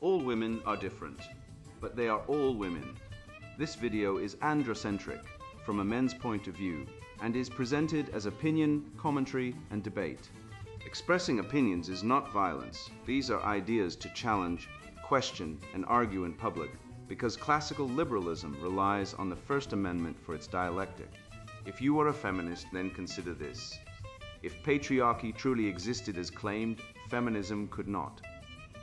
All women are different, but they are all women. This video is androcentric from a men's point of view and is presented as opinion, commentary, and debate. Expressing opinions is not violence. These are ideas to challenge, question, and argue in public because classical liberalism relies on the First Amendment for its dialectic. If you are a feminist, then consider this. If patriarchy truly existed as claimed, feminism could not.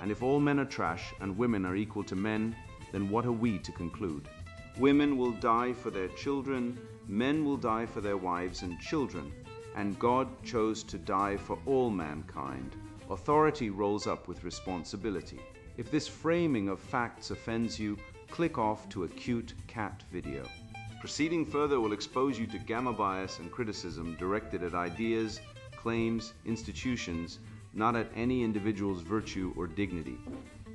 And if all men are trash and women are equal to men, then what are we to conclude? Women will die for their children, men will die for their wives and children, and God chose to die for all mankind. Authority rolls up with responsibility. If this framing of facts offends you, click off to a cute cat video. Proceeding further will expose you to gamma bias and criticism directed at ideas, claims, institutions, not at any individual's virtue or dignity.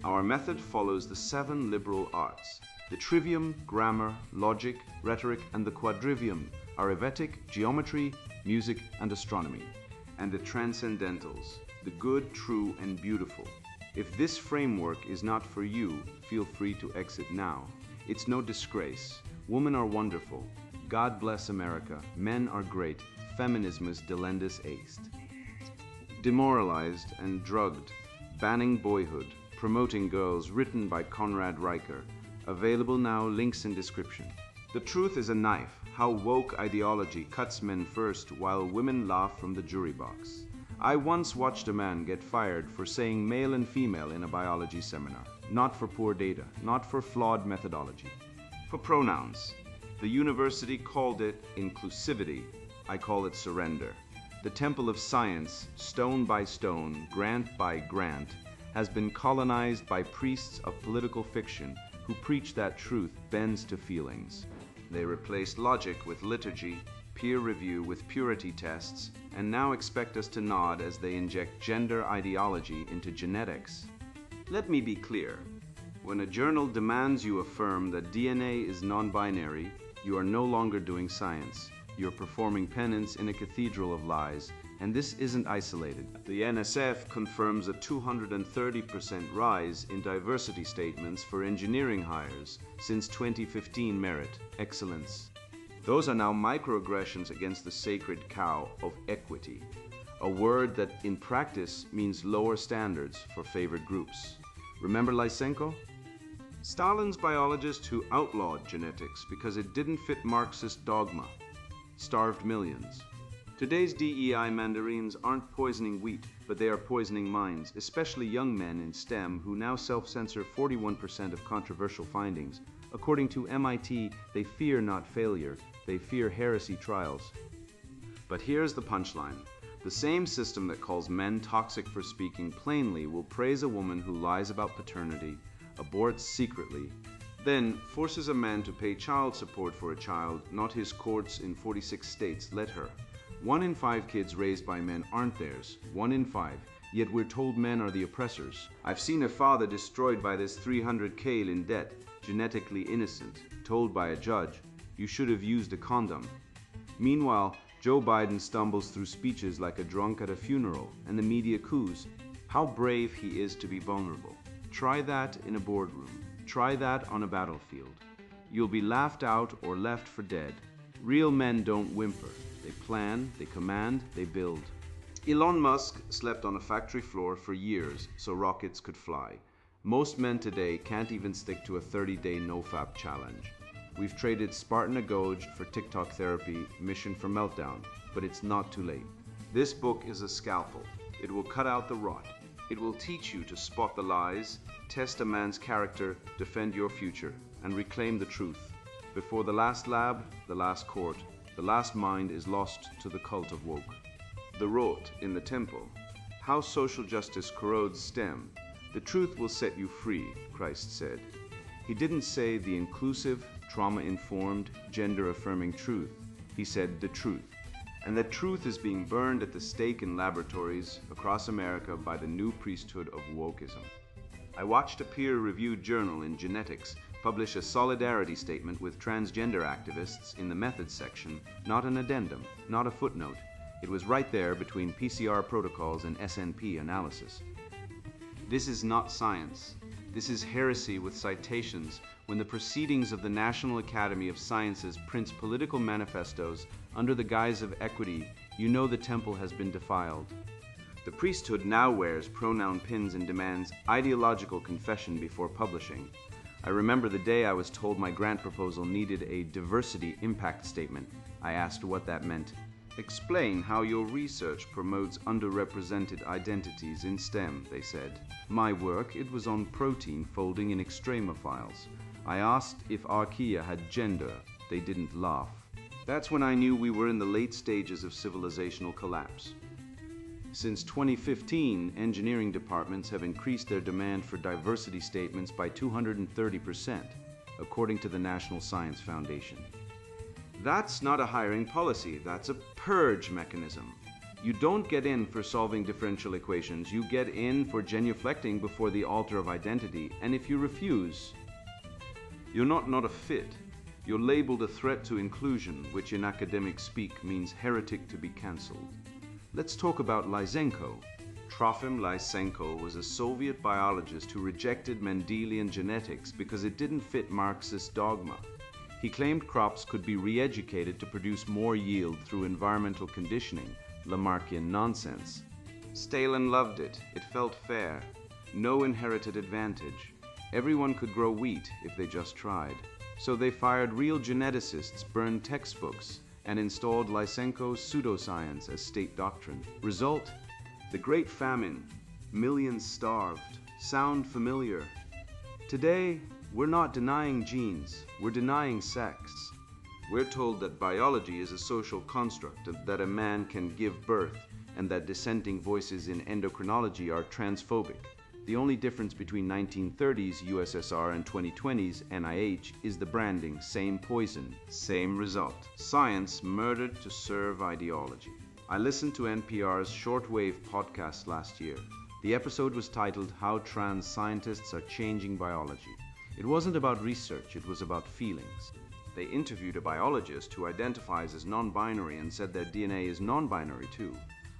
Our method follows the 7 liberal arts. The trivium, grammar, logic, rhetoric, and the quadrivium, arithmetic, geometry, music, and astronomy. And the transcendentals, the good, true, and beautiful. If this framework is not for you, feel free to exit now. It's no disgrace. Women are wonderful. God bless America. Men are great. Feminismus delendus est. Demoralized and Drugged, Banning Boyhood, Promoting Girls, written by Conrad Riker. Available now, links in description. The truth is a knife, how woke ideology cuts men first while women laugh from the jury box. I once watched a man get fired for saying male and female in a biology seminar, not for poor data, not for flawed methodology. For pronouns, the university called it inclusivity, I call it surrender. The temple of science, stone by stone, grant by grant, has been colonized by priests of political fiction who preach that truth bends to feelings. They replaced logic with liturgy, peer review with purity tests, and now expect us to nod as they inject gender ideology into genetics. Let me be clear. When a journal demands you affirm that DNA is non-binary, you are no longer doing science. You're performing penance in a cathedral of lies, and this isn't isolated. The NSF confirms a 230% rise in diversity statements for engineering hires since 2015 merit, excellence. Those are now microaggressions against the sacred cow of equity, a word that in practice means lower standards for favored groups. Remember Lysenko? Stalin's biologist who outlawed genetics because it didn't fit Marxist dogma, starved millions. Today's DEI mandarins aren't poisoning wheat, but they are poisoning minds, especially young men in STEM who now self-censor 41% of controversial findings. According to MIT, they fear not failure, they fear heresy trials. But here's the punchline. The same system that calls men toxic for speaking plainly will praise a woman who lies about paternity, aborts secretly, then forces a man to pay child support for a child not his courts in 46 states let her. 1 in 5 kids raised by men aren't theirs, 1 in 5, yet we're told men are the oppressors. I've seen a father destroyed by this 300K in debt, genetically innocent, told by a judge, you should have used a condom. Meanwhile, Joe Biden stumbles through speeches like a drunk at a funeral, and the media coos. How brave he is to be vulnerable. Try that in a boardroom. Try that on a battlefield. You'll be laughed out or left for dead. Real men don't whimper. They plan, they command, they build. Elon Musk slept on a factory floor for years so rockets could fly. Most men today can't even stick to a 30-day nofap challenge. We've traded Spartan Agoj for TikTok therapy, mission for meltdown, but it's not too late. This book is a scalpel. It will cut out the rot. It will teach you to spot the lies, test a man's character, defend your future, and reclaim the truth. Before the last lab, the last court, the last mind is lost to the cult of woke. The rot in the temple. How social justice corrodes STEM. The truth will set you free, Christ said. He didn't say the inclusive, trauma-informed, gender-affirming truth. He said the truth. And that truth is being burned at the stake in laboratories across America by the new priesthood of wokeism. I watched a peer-reviewed journal in genetics publish a solidarity statement with transgender activists in the methods section, not an addendum, not a footnote. It was right there between PCR protocols and SNP analysis. This is not science. This is heresy with citations. When the proceedings of the National Academy of Sciences prints political manifestos under the guise of equity, you know the temple has been defiled. The priesthood now wears pronoun pins and demands ideological confession before publishing. I remember the day I was told my grant proposal needed a diversity impact statement. I asked what that meant. Explain how your research promotes underrepresented identities in STEM, they said. My work, it was on protein folding in extremophiles. I asked if archaea had gender. They didn't laugh. That's when I knew we were in the late stages of civilizational collapse. Since 2015, engineering departments have increased their demand for diversity statements by 230%, according to the National Science Foundation. That's not a hiring policy, that's a purge mechanism. You don't get in for solving differential equations, you get in for genuflecting before the altar of identity, and if you refuse, you're not a fit. You're labeled a threat to inclusion, which in academic speak means heretic to be cancelled. Let's talk about Lysenko. Trofim Lysenko was a Soviet biologist who rejected Mendelian genetics because it didn't fit Marxist dogma. He claimed crops could be re-educated to produce more yield through environmental conditioning, Lamarckian nonsense. Stalin loved it. It felt fair. No inherited advantage. Everyone could grow wheat if they just tried. So they fired real geneticists, burned textbooks, and installed Lysenko's pseudoscience as state doctrine. Result? The Great Famine. Millions starved. Sound familiar? Today, we're not denying genes, we're denying sex. We're told that biology is a social construct, that a man can give birth, and that dissenting voices in endocrinology are transphobic. The only difference between 1930s USSR and 2020s NIH is the branding, same poison, same result. Science murdered to serve ideology. I listened to NPR's shortwave podcast last year. The episode was titled How Trans Scientists Are Changing Biology. It wasn't about research, it was about feelings. They interviewed a biologist who identifies as non-binary and said their DNA is non-binary too.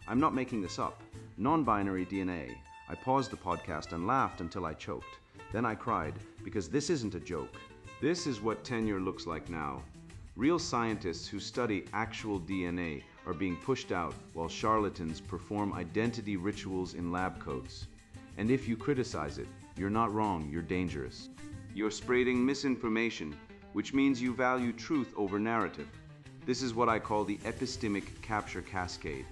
I'm not making this up. Non-binary DNA. I paused the podcast and laughed until I choked. Then I cried, because this isn't a joke. This is what tenure looks like now. Real scientists who study actual DNA are being pushed out while charlatans perform identity rituals in lab coats. And if you criticize it, you're not wrong, you're dangerous. You're spreading misinformation, which means you value truth over narrative. This is what I call the epistemic capture cascade.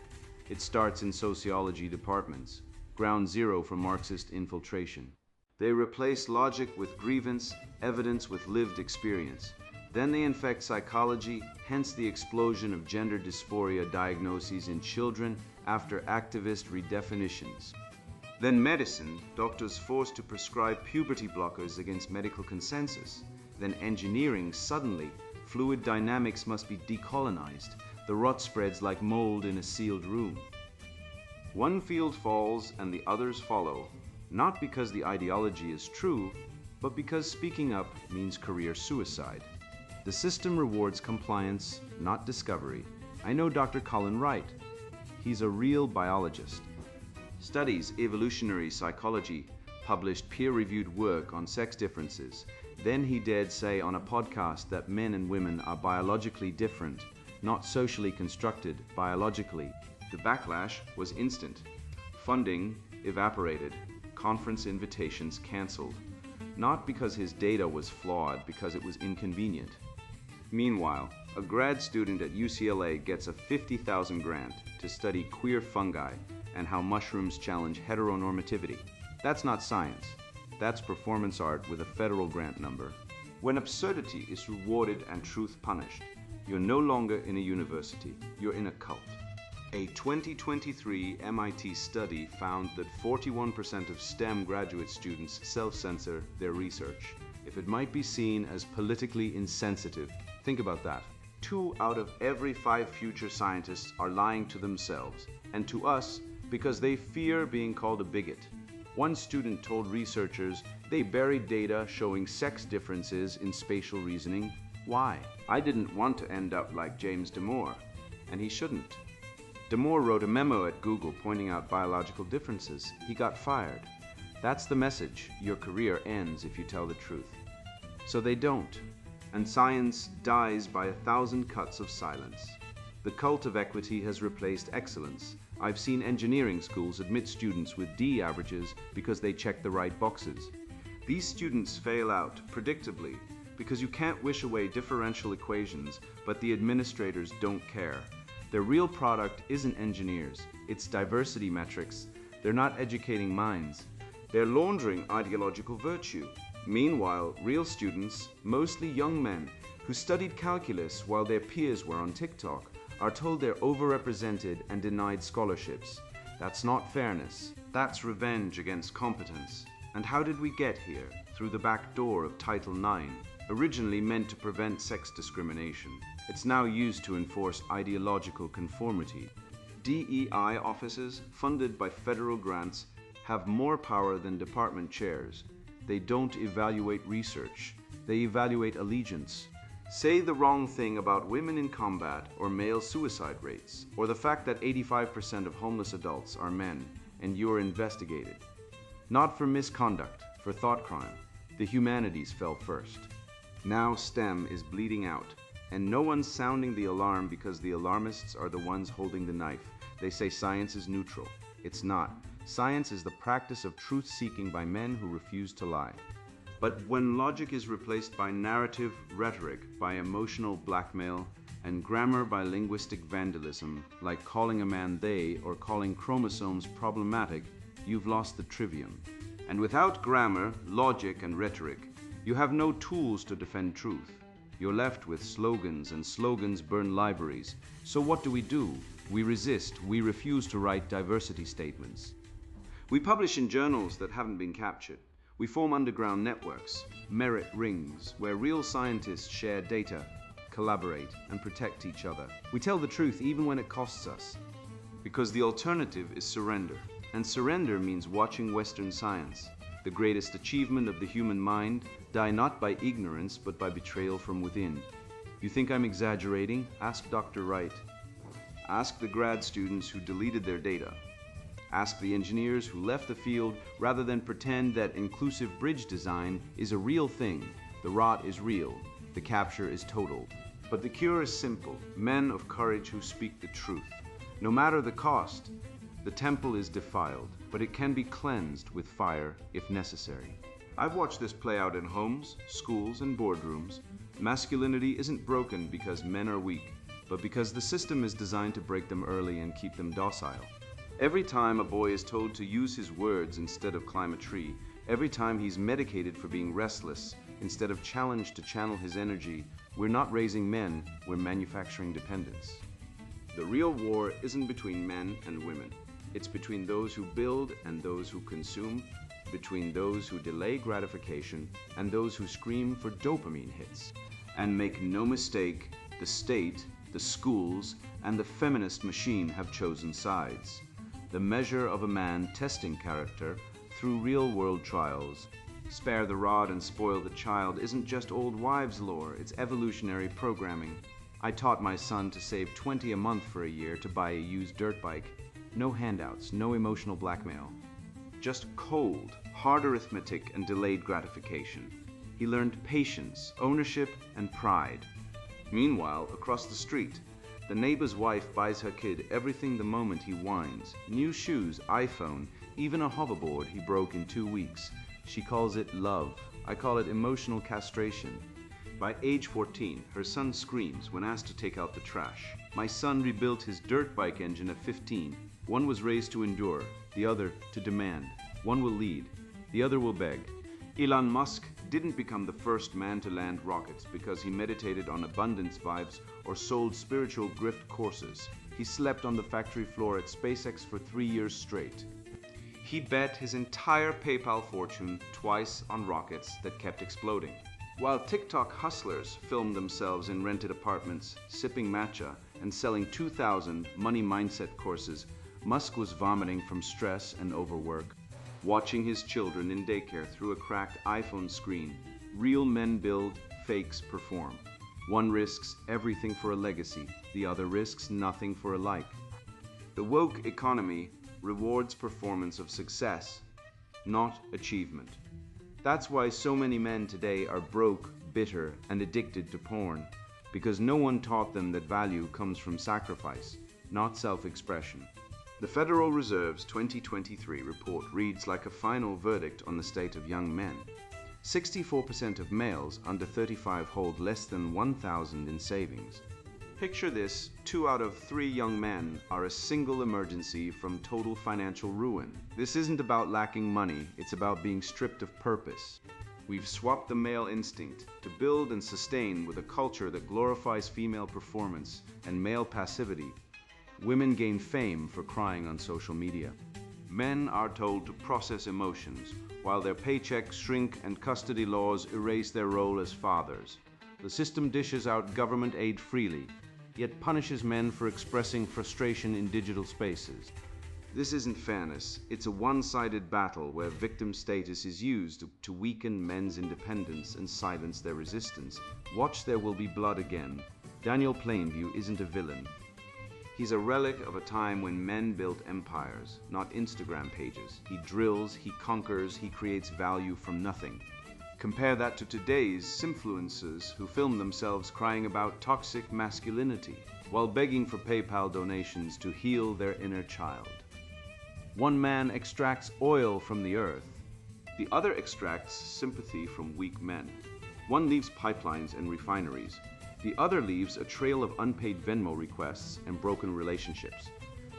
It starts in sociology departments. Ground zero for Marxist infiltration. They replace logic with grievance, evidence with lived experience. Then they infect psychology, hence the explosion of gender dysphoria diagnoses in children after activist redefinitions. Then medicine, doctors forced to prescribe puberty blockers against medical consensus. Then engineering, suddenly, fluid dynamics must be decolonized. The rot spreads like mold in a sealed room. One field falls and the others follow, not because the ideology is true, but because speaking up means career suicide. The system rewards compliance, not discovery. I know Dr. Colin Wright. He's a real biologist. Studies evolutionary psychology, published peer-reviewed work on sex differences. Then he dared say on a podcast that men and women are biologically different, not socially constructed biologically. The backlash was instant. Funding evaporated. Conference invitations canceled. Not because his data was flawed, because it was inconvenient. Meanwhile, a grad student at UCLA gets a $50,000 grant to study queer fungi and how mushrooms challenge heteronormativity. That's not science. That's performance art with a federal grant number. When absurdity is rewarded and truth punished, you're no longer in a university, you're in a cult. A 2023 MIT study found that 41% of STEM graduate students self-censor their research. If it might be seen as politically insensitive, think about that. 2 out of every 5 future scientists are lying to themselves, and to us because they fear being called a bigot. One student told researchers they buried data showing sex differences in spatial reasoning. Why? I didn't want to end up like James Damore, and he shouldn't. Damore wrote a memo at Google pointing out biological differences. He got fired. That's the message. Your career ends if you tell the truth. So they don't. And science dies by 1,000 cuts of silence. The cult of equity has replaced excellence. I've seen engineering schools admit students with D averages because they check the right boxes. These students fail out, predictably, because you can't wish away differential equations, but the administrators don't care. Their real product isn't engineers, it's diversity metrics. They're not educating minds. They're laundering ideological virtue. Meanwhile, real students, mostly young men, who studied calculus while their peers were on TikTok, are told they're overrepresented and denied scholarships. That's not fairness. That's revenge against competence. And how did we get here? Through the back door of Title IX, originally meant to prevent sex discrimination. It's now used to enforce ideological conformity. DEI offices, funded by federal grants, have more power than department chairs. They don't evaluate research. They evaluate allegiance. Say the wrong thing about women in combat or male suicide rates, or the fact that 85% of homeless adults are men, and you are investigated. Not for misconduct, for thought crime. The humanities fell first. Now STEM is bleeding out, and no one's sounding the alarm because the alarmists are the ones holding the knife. They say science is neutral. It's not. Science is the practice of truth-seeking by men who refuse to lie. But when logic is replaced by narrative rhetoric, by emotional blackmail, and grammar by linguistic vandalism, like calling a man they or calling chromosomes problematic, you've lost the trivium. And without grammar, logic, and rhetoric, you have no tools to defend truth. You're left with slogans, and slogans burn libraries. So what do? We resist. We refuse to write diversity statements. We publish in journals that haven't been captured. We form underground networks, merit rings, where real scientists share data, collaborate, and protect each other. We tell the truth even when it costs us. Because the alternative is surrender. And surrender means watching Western science, the greatest achievement of the human mind, die not by ignorance but by betrayal from within. You think I'm exaggerating? Ask Dr. Wright. Ask the grad students who deleted their data. Ask the engineers who left the field rather than pretend that inclusive bridge design is a real thing. The rot is real. The capture is total. But the cure is simple. Men of courage who speak the truth. No matter the cost, the temple is defiled, but it can be cleansed with fire if necessary. I've watched this play out in homes, schools, and boardrooms. Masculinity isn't broken because men are weak, but because the system is designed to break them early and keep them docile. Every time a boy is told to use his words instead of climb a tree, every time he's medicated for being restless instead of challenged to channel his energy, we're not raising men, we're manufacturing dependence. The real war isn't between men and women. It's between those who build and those who consume, between those who delay gratification and those who scream for dopamine hits. And make no mistake, the state, the schools, and the feminist machine have chosen sides. The measure of a man testing character through real-world trials. Spare the rod and spoil the child isn't just old wives' lore, it's evolutionary programming. I taught my son to save $20 a month for a year to buy a used dirt bike. No handouts, no emotional blackmail. Just cold, hard arithmetic and delayed gratification. He learned patience, ownership, and pride. Meanwhile, across the street, the neighbor's wife buys her kid everything the moment he whines. New shoes, iPhone, even a hoverboard he broke in 2 weeks. She calls it love. I call it emotional castration. By age 14, her son screams when asked to take out the trash. My son rebuilt his dirt bike engine at 15. One was raised to endure, the other to demand. One will lead, the other will beg. Elon Musk didn't become the first man to land rockets because he meditated on abundance vibes or sold spiritual grift courses. He slept on the factory floor at SpaceX for 3 years straight. He bet his entire PayPal fortune twice on rockets that kept exploding. While TikTok hustlers filmed themselves in rented apartments, sipping matcha, and selling 2,000 money mindset courses, Musk was vomiting from stress and overwork, watching his children in daycare through a cracked iPhone screen. Real men build, fakes perform. One risks everything for a legacy, the other risks nothing for a like. The woke economy rewards performance of success. not achievement. That's why so many men today are broke, bitter, and addicted to porn, because no one taught them that value comes from sacrifice, not self-expression. The Federal Reserve's 2023 report reads like a final verdict on the state of young men. 64% of males under 35 hold less than $1,000 in savings. Picture this: 2 out of 3 young men are a single emergency from total financial ruin. This isn't about lacking money, it's about being stripped of purpose. We've swapped the male instinct to build and sustain with a culture that glorifies female performance and male passivity. Women gain fame for crying on social media. Men are told to process emotions, while their paychecks shrink and custody laws erase their role as fathers. The system dishes out government aid freely, yet punishes men for expressing frustration in digital spaces. This isn't fairness, it's a one-sided battle where victim status is used to weaken men's independence and silence their resistance. Watch There Will Be Blood again. Daniel Plainview isn't a villain. He's a relic of a time when men built empires, not Instagram pages. He drills, he conquers, he creates value from nothing. Compare that to today's simfluencers who film themselves crying about toxic masculinity while begging for PayPal donations to heal their inner child. One man extracts oil from the earth. The other extracts sympathy from weak men. One leaves pipelines and refineries. The other leaves a trail of unpaid Venmo requests and broken relationships.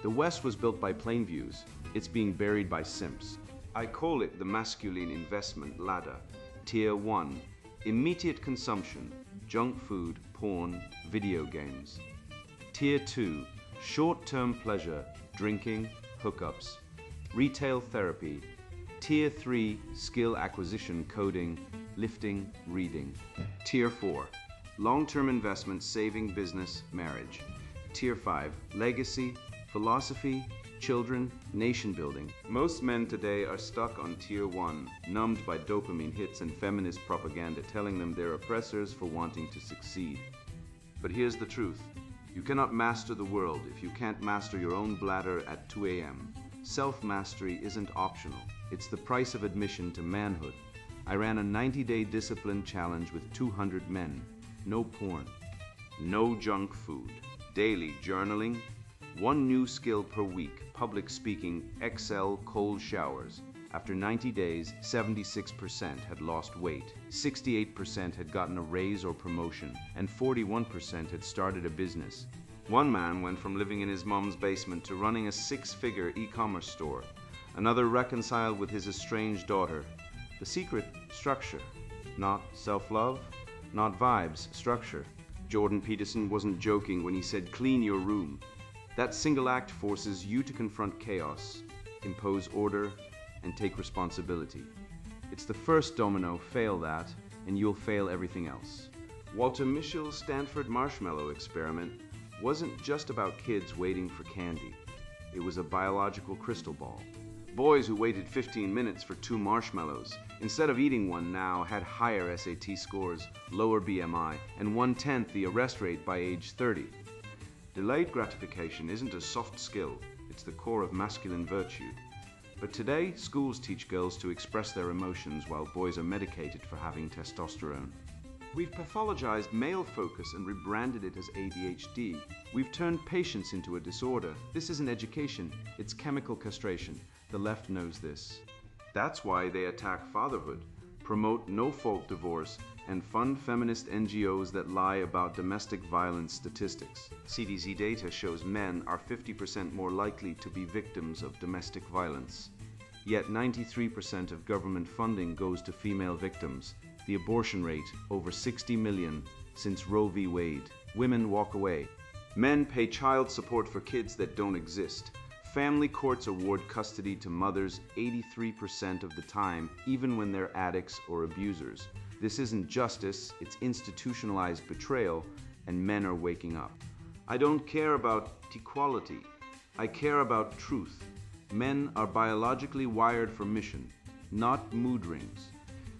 The West was built by Plainviews. It's being buried by simps. I call it the masculine investment ladder. Tier 1, immediate consumption, junk food, porn, video games. Tier 2, short-term pleasure, drinking, hookups, retail therapy. Tier 3, skill acquisition, coding, lifting, reading. Tier 4, long-term investment, saving, business, marriage. Tier 5, legacy, philosophy, children, nation building. Most men today are stuck on Tier 1, numbed by dopamine hits and feminist propaganda telling them they're oppressors for wanting to succeed. But here's the truth. You cannot master the world if you can't master your own bladder at 2 a.m. Self-mastery isn't optional. It's the price of admission to manhood. I ran a 90-day discipline challenge with 200 men. No porn. No junk food. Daily journaling. 1 new skill per week. Public speaking. Excel cold showers. After 90 days, 76% had lost weight, 68% had gotten a raise or promotion, and 41% had started a business. One man went from living in his mom's basement to running a 6-figure e-commerce store. Another reconciled with his estranged daughter. The secret? Structure. Not self-love, not vibes, structure. Jordan Peterson wasn't joking when he said, "Clean your room." That single act forces you to confront chaos, impose order, and take responsibility. It's the first domino. Fail that, and you'll fail everything else. Walter Mischel's Stanford marshmallow experiment wasn't just about kids waiting for candy. It was a biological crystal ball. Boys who waited 15 minutes for 2 marshmallows, instead of eating one, now had higher SAT scores, lower BMI, and 1/10 the arrest rate by age 30. Delayed gratification isn't a soft skill, it's the core of masculine virtue. But today, schools teach girls to express their emotions while boys are medicated for having testosterone. We've pathologized male focus and rebranded it as ADHD. We've turned patience into a disorder. This isn't education, it's chemical castration. The left knows this. That's why they attack fatherhood, promote no-fault divorce, and fund feminist NGOs that lie about domestic violence statistics. CDC data shows men are 50% more likely to be victims of domestic violence. Yet 93% of government funding goes to female victims. The abortion rate, over 60 million since Roe v. Wade. Women walk away. Men pay child support for kids that don't exist. Family courts award custody to mothers 83% of the time, even when they're addicts or abusers. This isn't justice, it's institutionalized betrayal, and men are waking up. I don't care about equality. I care about truth. Men are biologically wired for mission, not mood rings.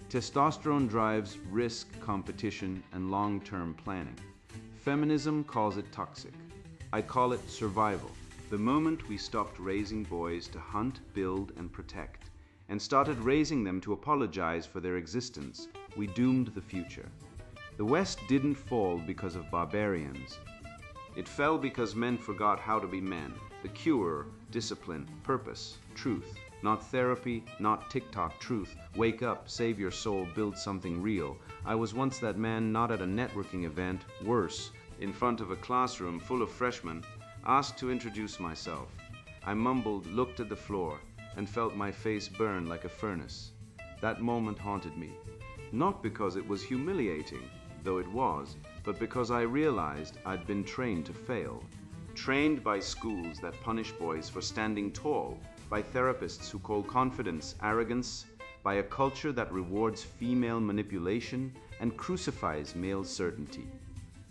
Testosterone drives risk, competition, and long-term planning. Feminism calls it toxic. I call it survival. The moment we stopped raising boys to hunt, build, and protect, and started raising them to apologize for their existence, we doomed the future. The West didn't fall because of barbarians. It fell because men forgot how to be men. The cure, discipline, purpose, truth. Not therapy, not TikTok truth. Wake up, save your soul, build something real. I was once that man, not at a networking event, worse, in front of a classroom full of freshmen, asked to introduce myself. I mumbled, looked at the floor, and felt my face burn like a furnace. That moment haunted me. Not because it was humiliating, though it was, but because I realized I'd been trained to fail. Trained by schools that punish boys for standing tall, by therapists who call confidence arrogance, by a culture that rewards female manipulation and crucifies male certainty.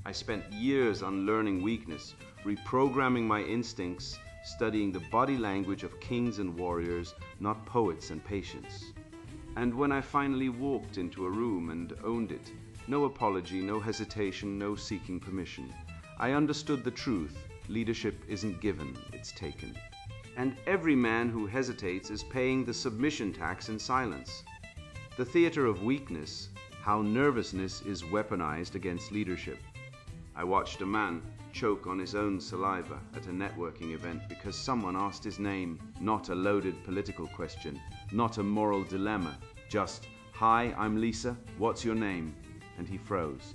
I spent years unlearning weakness, reprogramming my instincts, studying the body language of kings and warriors, not poets and patients. And when I finally walked into a room and owned it, no apology, no hesitation, no seeking permission, I understood the truth. Leadership isn't given, it's taken. And every man who hesitates is paying the submission tax in silence. The theater of weakness, how nervousness is weaponized against leadership. I watched a man choke on his own saliva at a networking event because someone asked his name, not a loaded political question, not a moral dilemma, just, "Hi, I'm Lisa, what's your name?" And he froze.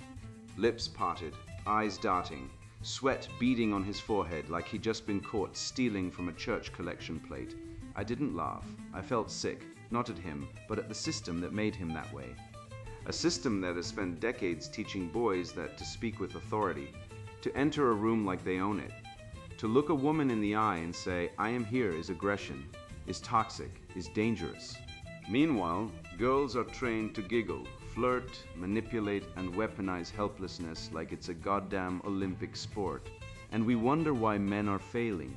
Lips parted, eyes darting, sweat beading on his forehead like he'd just been caught stealing from a church collection plate. I didn't laugh. I felt sick, not at him, but at the system that made him that way. A system that has spent decades teaching boys that to speak with authority, to enter a room like they own it, to look a woman in the eye and say, "I am here," is aggression, is toxic, is dangerous. Meanwhile, girls are trained to giggle, flirt, manipulate, and weaponize helplessness like it's a goddamn Olympic sport. And we wonder why men are failing.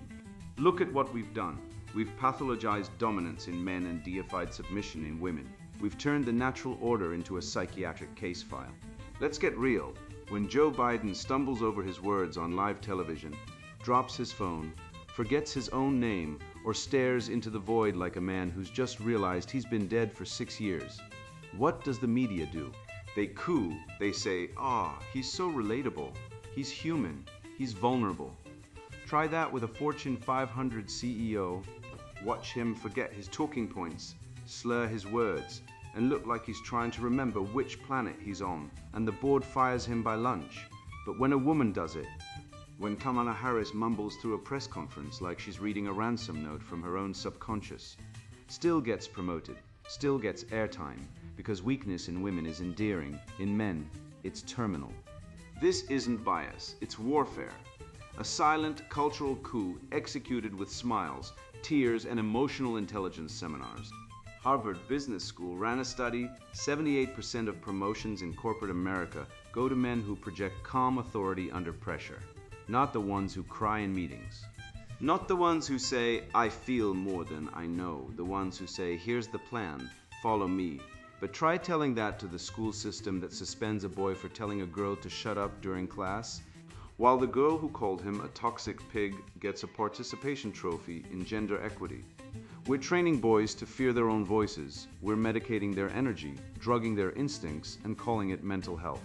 Look at what we've done. We've pathologized dominance in men and deified submission in women. We've turned the natural order into a psychiatric case file. Let's get real. When Joe Biden stumbles over his words on live television, drops his phone, forgets his own name, or stares into the void like a man who's just realized he's been dead for 6 years, what does the media do? They coo. They say, he's so relatable. He's human. He's vulnerable. Try that with a Fortune 500 CEO. Watch him forget his talking points, slur his words, and look like he's trying to remember which planet he's on, and the board fires him by lunch. But when a woman does it, when Kamala Harris mumbles through a press conference like she's reading a ransom note from her own subconscious, still gets promoted, still gets airtime, because weakness in women is endearing, in men, it's terminal. This isn't bias, it's warfare. A silent cultural coup executed with smiles, tears, and emotional intelligence seminars. Harvard Business School ran a study, 78% of promotions in corporate America go to men who project calm authority under pressure, not the ones who cry in meetings. Not the ones who say, "I feel more than I know," the ones who say, "Here's the plan, follow me." But try telling that to the school system that suspends a boy for telling a girl to shut up during class, while the girl who called him a toxic pig gets a participation trophy in gender equity. We're training boys to fear their own voices. We're medicating their energy, drugging their instincts, and calling it mental health.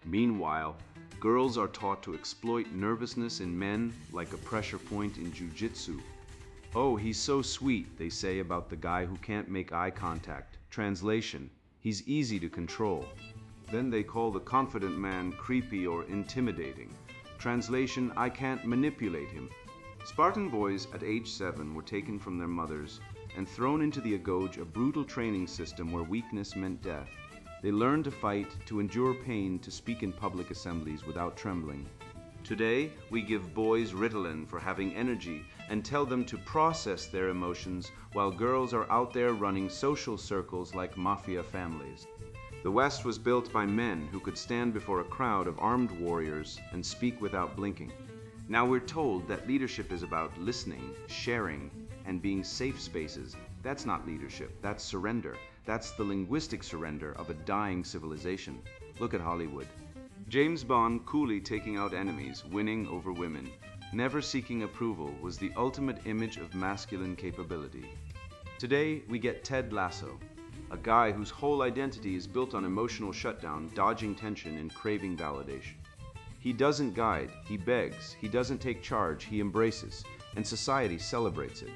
Meanwhile, girls are taught to exploit nervousness in men like a pressure point in jiu-jitsu. "Oh, he's so sweet," they say about the guy who can't make eye contact. Translation, "He's easy to control." Then they call the confident man creepy or intimidating. Translation, "I can't manipulate him." Spartan boys at age 7 were taken from their mothers and thrown into the agoge, a brutal training system where weakness meant death. They learned to fight, to endure pain, to speak in public assemblies without trembling. Today, we give boys Ritalin for having energy and tell them to process their emotions while girls are out there running social circles like mafia families. The West was built by men who could stand before a crowd of armed warriors and speak without blinking. Now we're told that leadership is about listening, sharing, and being safe spaces. That's not leadership, that's surrender. That's the linguistic surrender of a dying civilization. Look at Hollywood. James Bond coolly taking out enemies, winning over women, never seeking approval, was the ultimate image of masculine capability. Today, we get Ted Lasso, a guy whose whole identity is built on emotional shutdown, dodging tension, and craving validation. He doesn't guide, he begs, he doesn't take charge, he embraces, and society celebrates it.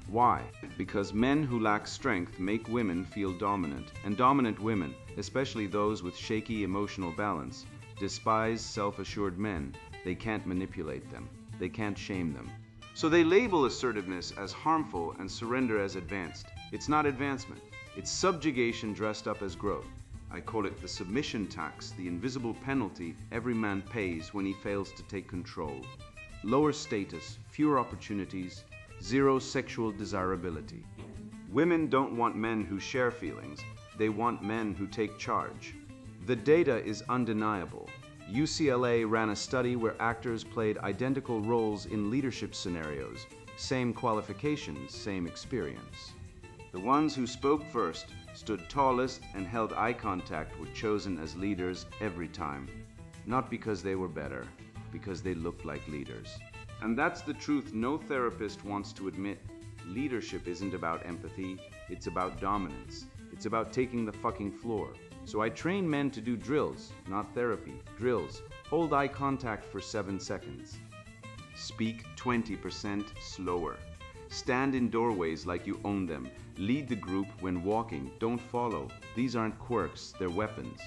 Why? Because men who lack strength make women feel dominant, and dominant women, especially those with shaky emotional balance, despise self-assured men. They can't manipulate them. They can't shame them. So they label assertiveness as harmful and surrender as advanced. It's not advancement. It's subjugation dressed up as growth. I call it the submission tax, the invisible penalty every man pays when he fails to take control. Lower status, fewer opportunities, zero sexual desirability. Women don't want men who share feelings. They want men who take charge. The data is undeniable. UCLA ran a study where actors played identical roles in leadership scenarios. Same qualifications, same experience. The ones who spoke first, stood tallest, and held eye contact were chosen as leaders every time. Not because they were better, because they looked like leaders. And that's the truth no therapist wants to admit. Leadership isn't about empathy, it's about dominance. It's about taking the fucking floor. So I train men to do drills, not therapy. Drills. Hold eye contact for 7 seconds. Speak 20% slower. Stand in doorways like you own them. Lead the group when walking. Don't follow. These aren't quirks, they're weapons.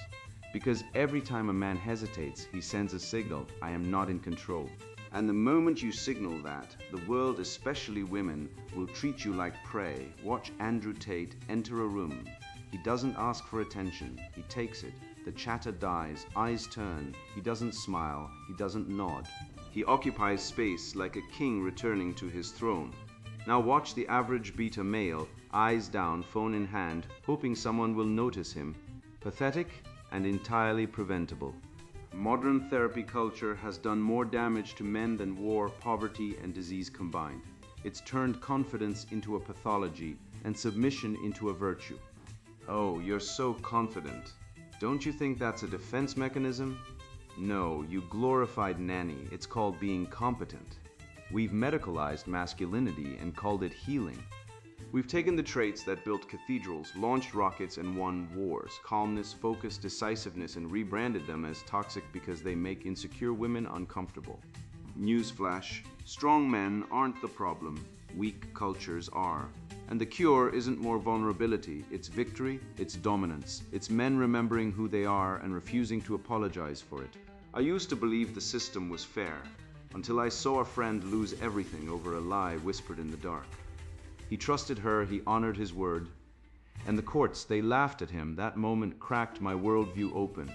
Because every time a man hesitates, he sends a signal, I am not in control. And the moment you signal that, the world, especially women, will treat you like prey. Watch Andrew Tate enter a room. He doesn't ask for attention, he takes it. The chatter dies, eyes turn, he doesn't smile, he doesn't nod. He occupies space like a king returning to his throne. Now watch the average beta male, eyes down, phone in hand, hoping someone will notice him. Pathetic and entirely preventable. Modern therapy culture has done more damage to men than war, poverty, and disease combined. It's turned confidence into a pathology and submission into a virtue. Oh, you're so confident. Don't you think that's a defense mechanism? No, you glorified nanny. It's called being competent. We've medicalized masculinity and called it healing. We've taken the traits that built cathedrals, launched rockets, and won wars, calmness, focus, decisiveness, and rebranded them as toxic because they make insecure women uncomfortable. Newsflash, strong men aren't the problem, weak cultures are. And the cure isn't more vulnerability, it's victory, it's dominance. It's men remembering who they are and refusing to apologize for it. I used to believe the system was fair, until I saw a friend lose everything over a lie whispered in the dark. He trusted her, he honored his word. And the courts, they laughed at him. That moment cracked my worldview open.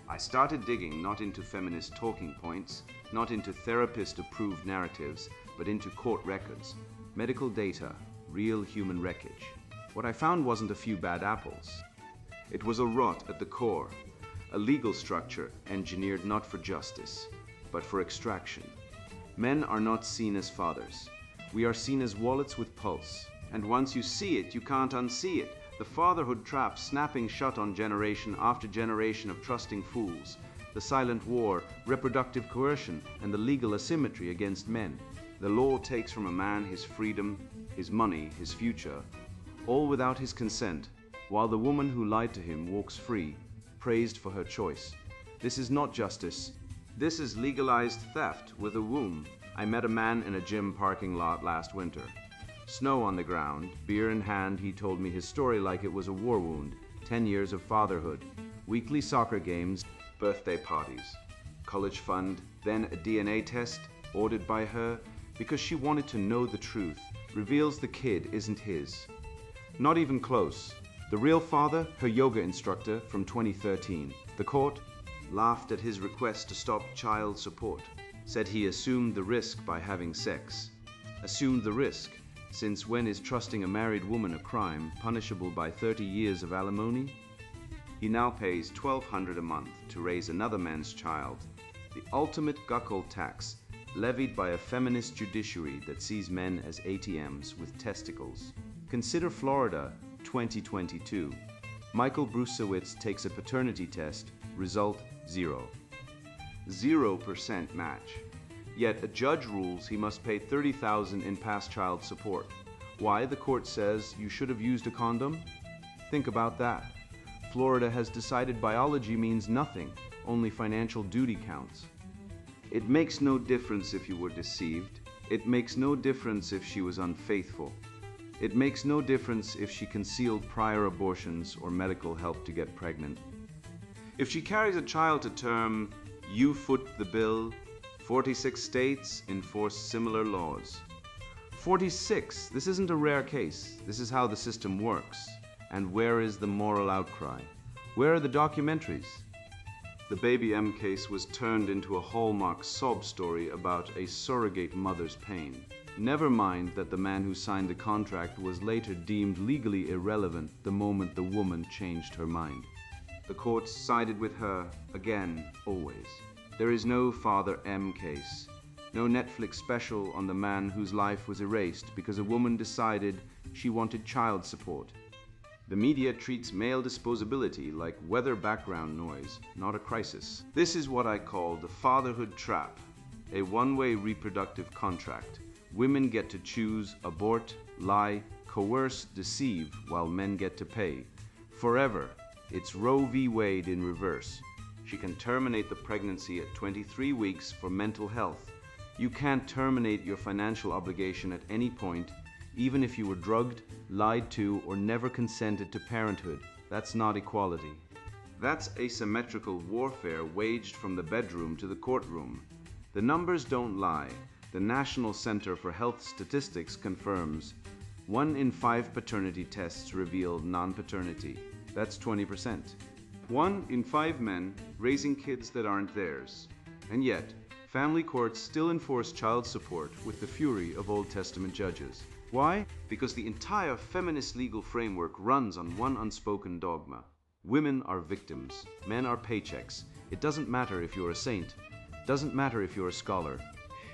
I started digging not into feminist talking points, not into therapist-approved narratives, but into court records, medical data, real human wreckage. What I found wasn't a few bad apples. It was a rot at the core, a legal structure engineered not for justice, but for extraction. Men are not seen as fathers. We are seen as wallets with pulse. And once you see it, you can't unsee it. The fatherhood trap snapping shut on generation after generation of trusting fools. The silent war, reproductive coercion, and the legal asymmetry against men. The law takes from a man his freedom, his money, his future, all without his consent, while the woman who lied to him walks free, praised for her choice. This is not justice. This is legalized theft with a womb. I met a man in a gym parking lot last winter. Snow on the ground, beer in hand, he told me his story like it was a war wound. 10 years of fatherhood, weekly soccer games, birthday parties, college fund, then a DNA test ordered by her because she wanted to know the truth. Reveals the kid isn't his. Not even close. The real father, her yoga instructor from 2013. The court laughed at his request to stop child support. Said he assumed the risk by having sex. Assumed the risk, since when is trusting a married woman a crime punishable by 30 years of alimony? He now pays $1,200 a month to raise another man's child. The ultimate cuckold tax, levied by a feminist judiciary that sees men as ATMs with testicles. Consider Florida, 2022. Michael Brusiewicz takes a paternity test, result 0. 0% match. Yet a judge rules he must pay $30,000 in past child support. Why? The court says you should have used a condom? Think about that. Florida has decided biology means nothing, only financial duty counts. It makes no difference if you were deceived. It makes no difference if she was unfaithful. It makes no difference if she concealed prior abortions or medical help to get pregnant. If she carries a child to term, you foot the bill. 46 states enforce similar laws. 46. This isn't a rare case. This is how the system works. And where is the moral outcry? Where are the documentaries? The Baby M case was turned into a hallmark sob story about a surrogate mother's pain. Never mind that the man who signed the contract was later deemed legally irrelevant the moment the woman changed her mind. The courts sided with her, again, always. There is no Father M case. No Netflix special on the man whose life was erased because a woman decided she wanted child support. The media treats male disposability like weather background noise, not a crisis. This is what I call the fatherhood trap, a one-way reproductive contract. Women get to choose, abort, lie, coerce, deceive, while men get to pay. Forever. It's Roe v. Wade in reverse. She can terminate the pregnancy at 23 weeks for mental health. You can't terminate your financial obligation at any point, even if you were drugged, lied to, or never consented to parenthood. That's not equality. That's asymmetrical warfare waged from the bedroom to the courtroom. The numbers don't lie. The National Center for Health Statistics confirms 1 in 5 paternity tests reveal non-paternity. That's 20%. 1 in 5 men raising kids that aren't theirs. And yet, family courts still enforce child support with the fury of Old Testament judges. Why? Because the entire feminist legal framework runs on one unspoken dogma. Women are victims. Men are paychecks. It doesn't matter if you're a saint. It doesn't matter if you're a scholar.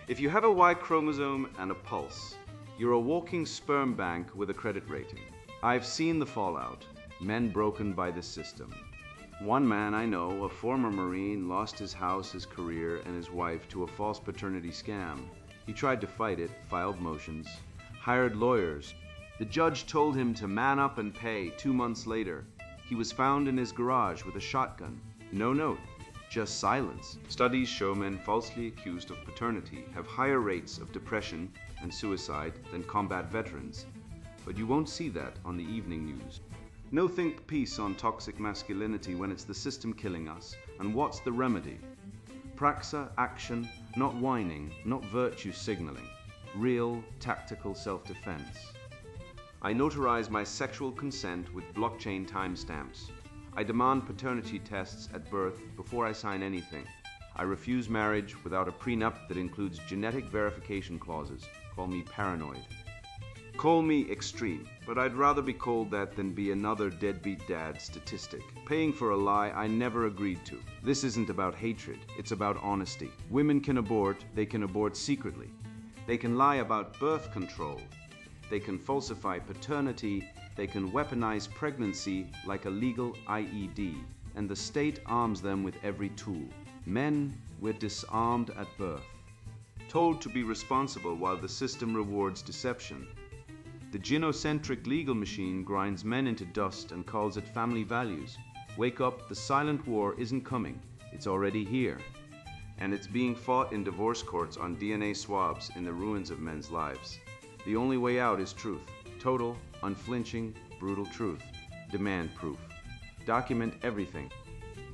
If you have a Y chromosome and a pulse, you're a walking sperm bank with a credit rating. I've seen the fallout. Men broken by this system. One man I know, a former Marine, lost his house, his career, and his wife to a false paternity scam. He tried to fight it, filed motions, hired lawyers. The judge told him to man up and pay. 2 months later, he was found in his garage with a shotgun. No note, just silence. Studies show men falsely accused of paternity have higher rates of depression and suicide than combat veterans. But you won't see that on the evening news. No think peace on toxic masculinity when it's the system killing us. And what's the remedy? Praxa, action, not whining, not virtue signaling. Real, tactical self-defense. I notarize my sexual consent with blockchain timestamps. I demand paternity tests at birth before I sign anything. I refuse marriage without a prenup that includes genetic verification clauses. Call me paranoid. Call me extreme, but I'd rather be called that than be another deadbeat dad statistic, paying for a lie I never agreed to. This isn't about hatred, it's about honesty. Women can abort, they can abort secretly. They can lie about birth control. They can falsify paternity. They can weaponize pregnancy like a legal IED. And the state arms them with every tool. Men, we're disarmed at birth. Told to be responsible while the system rewards deception. The gynocentric legal machine grinds men into dust and calls it family values. Wake up, the silent war isn't coming. It's already here. And it's being fought in divorce courts on DNA swabs in the ruins of men's lives. The only way out is truth. Total, unflinching, brutal truth. Demand proof. Document everything.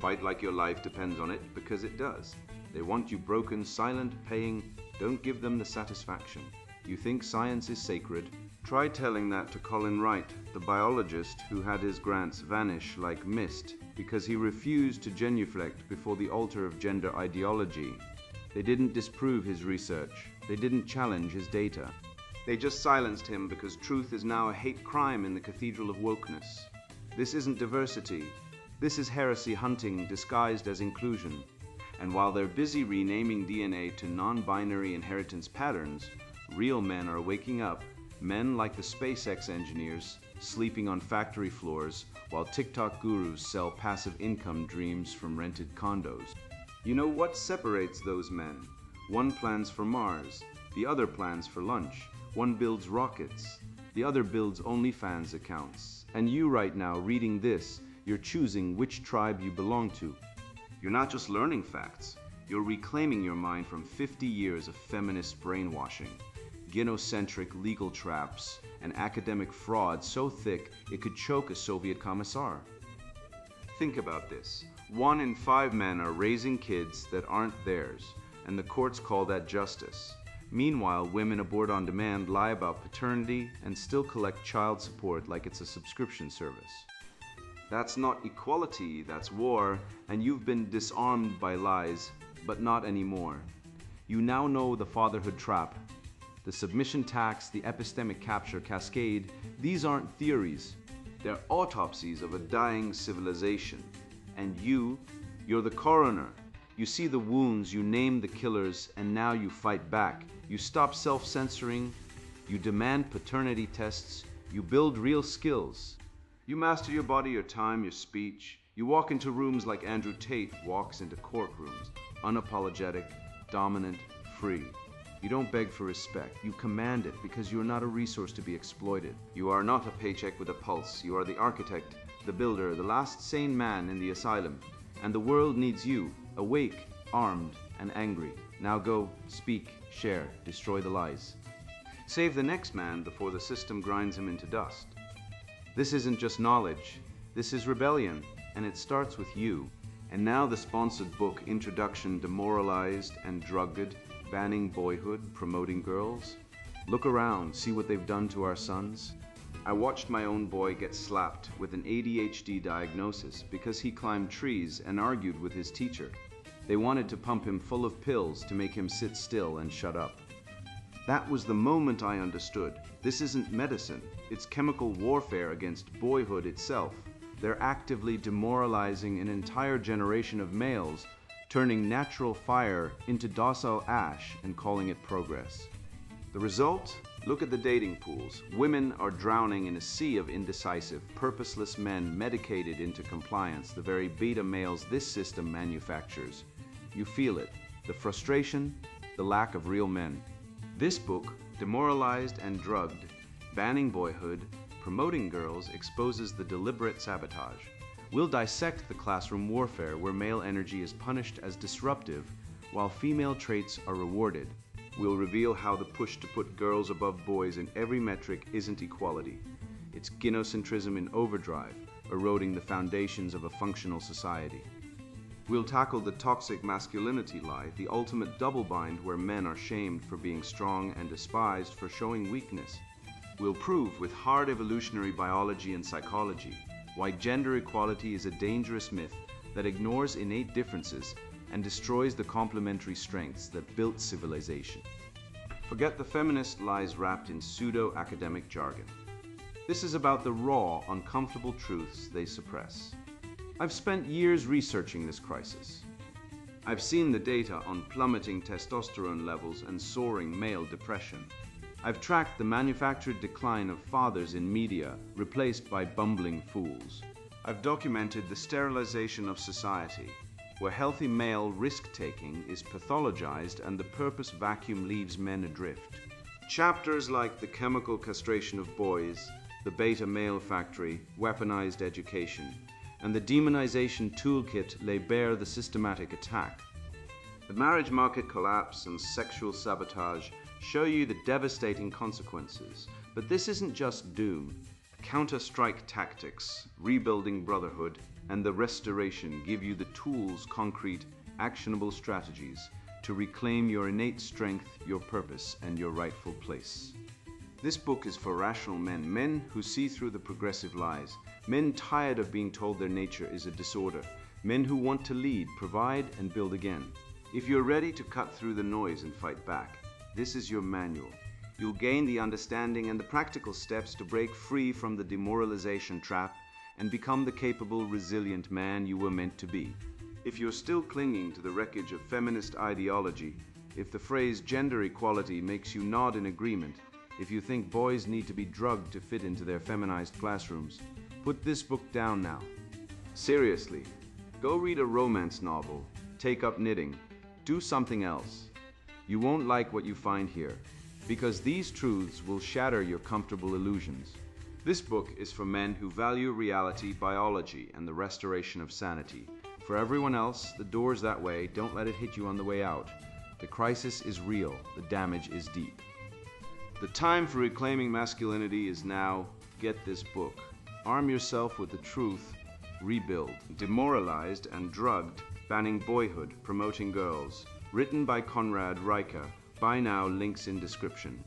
Fight like your life depends on it, because it does. They want you broken, silent, paying. Don't give them the satisfaction. You think science is sacred? Try telling that to Colin Wright, the biologist who had his grants vanish like mist because he refused to genuflect before the altar of gender ideology. They didn't disprove his research. They didn't challenge his data. They just silenced him because truth is now a hate crime in the cathedral of wokeness. This isn't diversity. This is heresy hunting disguised as inclusion. And while they're busy renaming DNA to non-binary inheritance patterns, real men are waking up. Men like the SpaceX engineers sleeping on factory floors while TikTok gurus sell passive income dreams from rented condos. You know what separates those men? One plans for Mars, the other plans for lunch. One builds rockets, The other builds OnlyFans accounts. And you right now, reading this, you're choosing which tribe you belong to. You're not just learning facts, you're reclaiming your mind from 50 years of feminist brainwashing, gynocentric legal traps, and academic fraud so thick it could choke a Soviet commissar. Think about this. 1 in 5 men are raising kids that aren't theirs, and the courts call that justice. Meanwhile, women abort on demand, lie about paternity, and still collect child support like it's a subscription service. That's not equality, that's war, and you've been disarmed by lies, but not anymore. You now know the fatherhood trap. The submission tax, the epistemic capture cascade, these aren't theories. They're autopsies of a dying civilization. And you're the coroner. You see the wounds, you name the killers, and now you fight back. You stop self-censoring, you demand paternity tests, you build real skills. You master your body, your time, your speech. You walk into rooms like Andrew Tate walks into courtrooms, unapologetic, dominant, free. You don't beg for respect, you command it because you are not a resource to be exploited. You are not a paycheck with a pulse. You are the architect, the builder, the last sane man in the asylum. And the world needs you, awake, armed, and angry. Now go, speak, share, destroy the lies. Save the next man before the system grinds him into dust. This isn't just knowledge, this is rebellion, and it starts with you. And now the sponsored book, Introduction, Demoralized and Drugged, Banning Boyhood, Promoting Girls. Look around, see what they've done to our sons. I watched my own boy get slapped with an ADHD diagnosis because he climbed trees and argued with his teacher. They wanted to pump him full of pills to make him sit still and shut up. That was the moment I understood. This isn't medicine, it's chemical warfare against boyhood itself. They're actively demoralizing an entire generation of males, turning natural fire into docile ash and calling it progress. The result? Look at the dating pools. Women are drowning in a sea of indecisive, purposeless men medicated into compliance, the very beta males this system manufactures. You feel it, the frustration, the lack of real men. This book, Demoralized and Drugged, Banning Boyhood, Promoting Girls, exposes the deliberate sabotage. We'll dissect the classroom warfare where male energy is punished as disruptive while female traits are rewarded. We'll reveal how the push to put girls above boys in every metric isn't equality. It's gynocentrism in overdrive, eroding the foundations of a functional society. We'll tackle the toxic masculinity lie, the ultimate double-bind where men are shamed for being strong and despised for showing weakness. We'll prove with hard evolutionary biology and psychology why gender equality is a dangerous myth that ignores innate differences and destroys the complementary strengths that built civilization. Forget the feminist lies wrapped in pseudo-academic jargon. This is about the raw, uncomfortable truths they suppress. I've spent years researching this crisis. I've seen the data on plummeting testosterone levels and soaring male depression. I've tracked the manufactured decline of fathers in media, replaced by bumbling fools. I've documented the sterilization of society, where healthy male risk-taking is pathologized and the purpose vacuum leaves men adrift. Chapters like the chemical castration of boys, the beta male factory, weaponized education, and the demonization toolkit lay bare the systematic attack. The marriage market collapse and sexual sabotage show you the devastating consequences, but this isn't just doom. Counter-strike tactics, rebuilding brotherhood, and the restoration give you the tools, concrete, actionable strategies to reclaim your innate strength, your purpose, and your rightful place. This book is for rational men, men who see through the progressive lies, men tired of being told their nature is a disorder, men who want to lead, provide, and build again. If you're ready to cut through the noise and fight back, this is your manual. You'll gain the understanding and the practical steps to break free from the demoralization trap and become the capable, resilient man you were meant to be. If you're still clinging to the wreckage of feminist ideology, if the phrase gender equality makes you nod in agreement, if you think boys need to be drugged to fit into their feminized classrooms, put this book down now. Seriously, go read a romance novel, take up knitting, do something else. You won't like what you find here. because these truths will shatter your comfortable illusions. This book is for men who value reality, biology, and the restoration of sanity. For everyone else, the door's that way. Don't let it hit you on the way out. The crisis is real. The damage is deep. The time for reclaiming masculinity is now. Get this book. Arm yourself with the truth. Rebuild. Demoralized and Drugged, Banning Boyhood, Promoting Girls. Written by Conrad, Riker. Buy now, links in description.